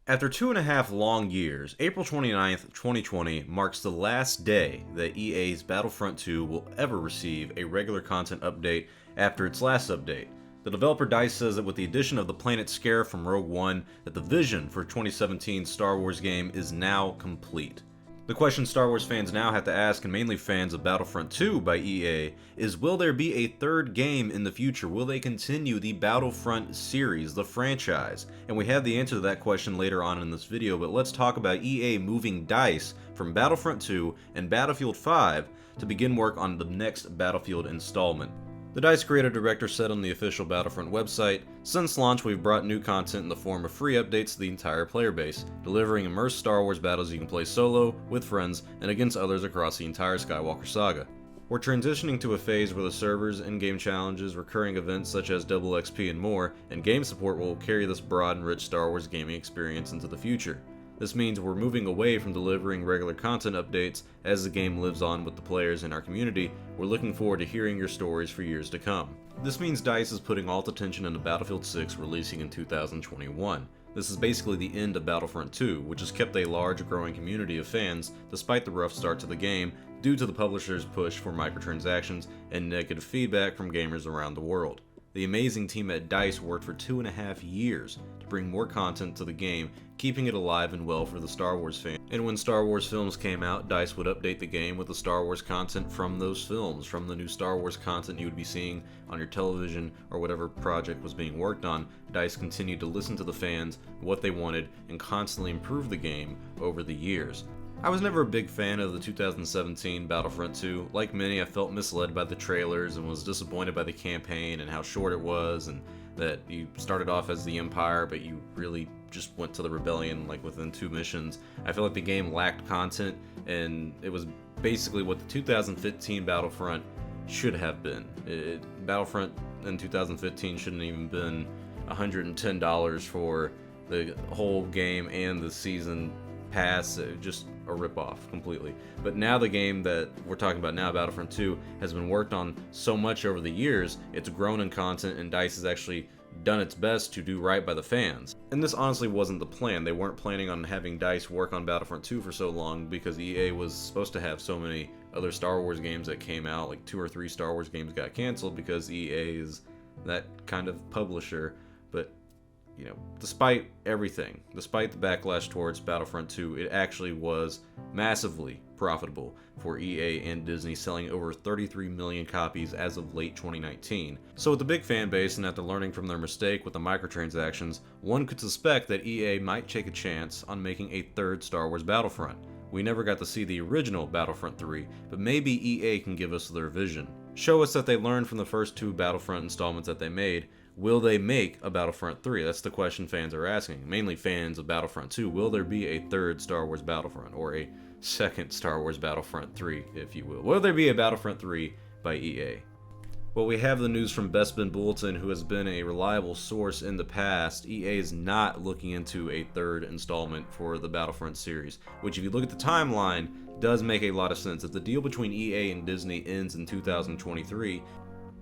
After 2.5 long years, April 29th, 2020 marks the last day that EA's Battlefront 2 will ever receive a regular content update after its last update. The developer DICE says that with the addition of the planet scare from Rogue One, that the vision for 2017's Star Wars game is now complete. The question Star Wars fans now have to ask, and mainly fans of Battlefront 2 by EA, is will there be a third game in the future? Will they continue the Battlefront series, the franchise? And we have the answer to that question later on in this video, but let's talk about EA moving DICE from Battlefront 2 and Battlefield 5 to begin work on the next Battlefield installment. The DICE creative director said on the official Battlefront website, "Since launch we've brought new content in the form of free updates to the entire player base, delivering immersed Star Wars battles you can play solo, with friends, and against others across the entire Skywalker saga. We're transitioning to a phase where the servers, in-game challenges, recurring events such as double XP and more, and game support will carry this broad and rich Star Wars gaming experience into the future. This means we're moving away from delivering regular content updates as the game lives on with the players in our community. We're looking forward to hearing your stories for years to come." This means DICE is putting all its attention into Battlefield 6 releasing in 2021. This is basically the end of Battlefront 2, which has kept a large growing community of fans despite the rough start to the game due to the publisher's push for microtransactions and negative feedback from gamers around the world. The amazing team at DICE worked for 2.5 years to bring more content to the game, keeping it alive and well for the Star Wars fans. And when Star Wars films came out, DICE would update the game with the Star Wars content from those films, from the new Star Wars content you would be seeing on your television or whatever project was being worked on. DICE continued to listen to the fans, what they wanted, and constantly improve the game over the years. I was never a big fan of the 2017 Battlefront 2. Like many, I felt misled by the trailers and was disappointed by the campaign and how short it was, and that you started off as the Empire but you really just went to the Rebellion like within 2 missions. I feel like the game lacked content, and it was basically what the 2015 Battlefront should have been. Battlefront in 2015 shouldn't even been $110 for the whole game and the season pass. Just a ripoff completely. But now the game that we're talking about now, Battlefront 2, has been worked on so much over the years. It's grown in content, and DICE has actually done its best to do right by the fans. And this honestly wasn't the plan. They weren't planning on having DICE work on Battlefront 2 for so long because EA was supposed to have so many other Star Wars games that came out. Like 2 or 3 Star Wars games got canceled because EA is that kind of publisher. But you know, despite everything, despite the backlash towards Battlefront 2, it actually was massively profitable for EA and Disney, selling over 33 million copies as of late 2019. So with the big fan base and after learning from their mistake with the microtransactions, one could suspect that EA might take a chance on making a third Star Wars Battlefront. We never got to see the original Battlefront 3, but maybe EA can give us their vision. Show us that they learned from the first 2 Battlefront installments that they made. Will they make a Battlefront 3? That's the question fans are asking. Mainly fans of Battlefront 2. Will there be a third Star Wars Battlefront? Or a second Star Wars Battlefront 3, if you will? Will there be a Battlefront 3 by EA? Well, we have the news from Bespin Bulletin, who has been a reliable source in the past. EA is not looking into a third installment for the Battlefront series, which if you look at the timeline, does make a lot of sense. If the deal between EA and Disney ends in 2023,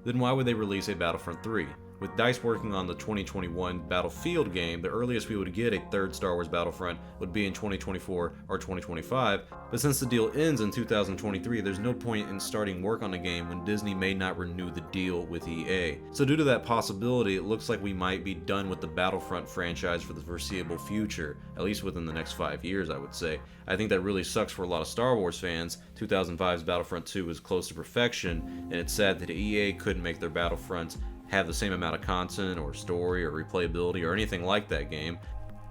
then why would they release a Battlefront 3? With DICE working on the 2021 Battlefield game, the earliest we would get a third Star Wars Battlefront would be in 2024 or 2025, but since the deal ends in 2023, there's no point in starting work on the game when Disney may not renew the deal with EA. So due to that possibility, it looks like we might be done with the Battlefront franchise for the foreseeable future, at least within the next 5 years, I would say. I think that really sucks for a lot of Star Wars fans. 2005's Battlefront 2 is close to perfection, and it's sad that EA couldn't make their Battlefronts have the same amount of content or story or replayability or anything like that game.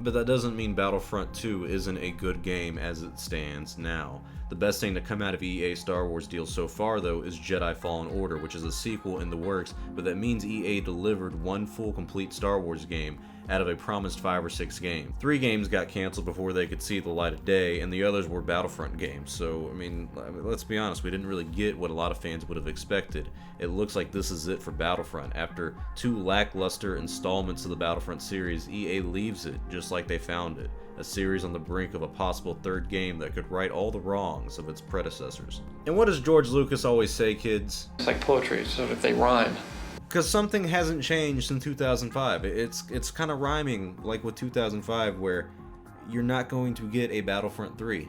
But that doesn't mean Battlefront 2 isn't a good game as it stands now. The best thing to come out of EA's Star Wars deal so far though is Jedi Fallen Order, which is a sequel in the works, but that means EA delivered one full complete Star Wars game out of a promised 5 or 6 games. 3 games got canceled before they could see the light of day, and the others were Battlefront games. So, I mean, let's be honest, we didn't really get what a lot of fans would have expected. It looks like this is it for Battlefront. After 2 lackluster installments of the Battlefront series, EA leaves it just like they found it. A series on the brink of a possible third game that could right all the wrongs of its predecessors. And what does George Lucas always say, kids? It's like poetry, so if they rhyme. Because something hasn't changed in 2005. It's kind of rhyming like with 2005, where you're not going to get a Battlefront 3.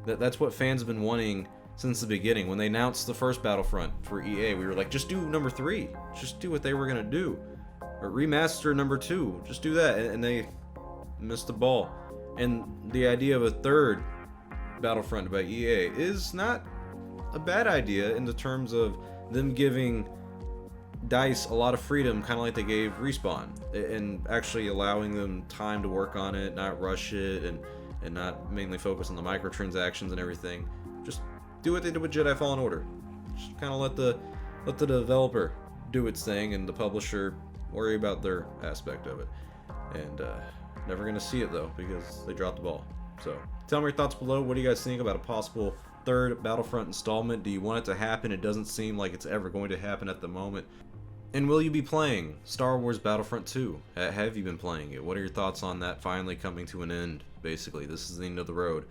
That's what fans have been wanting since the beginning. When they announced the first Battlefront for EA, we were like, just do number 3. Just do what they were going to do. Or remaster number 2. Just do that. And they missed the ball. And the idea of a third Battlefront by EA is not a bad idea in the terms of them giving DICE a lot of freedom, kind of like they gave Respawn, and actually allowing them time to work on it, not rush it, and not mainly focus on the microtransactions and everything. Just do what they did with Jedi Fallen Order. Just kind of let the developer do its thing and the publisher worry about their aspect of it. And never gonna see it though, because they dropped the ball. So tell me your thoughts below. What do you guys think about a possible third Battlefront installment? Do you want it to happen? It doesn't seem like it's ever going to happen at the moment. And will you be playing Star Wars Battlefront 2? Have you been playing it? What are your thoughts on that finally coming to an end? Basically, this is the end of the road.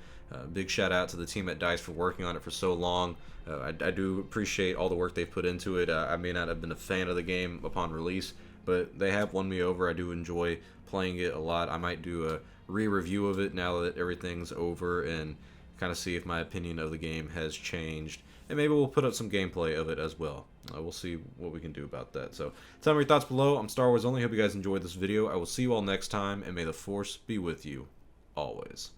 Big shout out to the team at DICE for working on it for so long. I do appreciate all the work they've put into it. I may not have been a fan of the game upon release, but they have won me over. I do enjoy playing it a lot. I might do a re-review of it now that everything's over and kind of see if my opinion of the game has changed. And maybe we'll put up some gameplay of it as well. We'll see what we can do about that. So tell me your thoughts below. I'm Star Wars Only. Hope you guys enjoyed this video. I will see you all next time, and may the Force be with you always.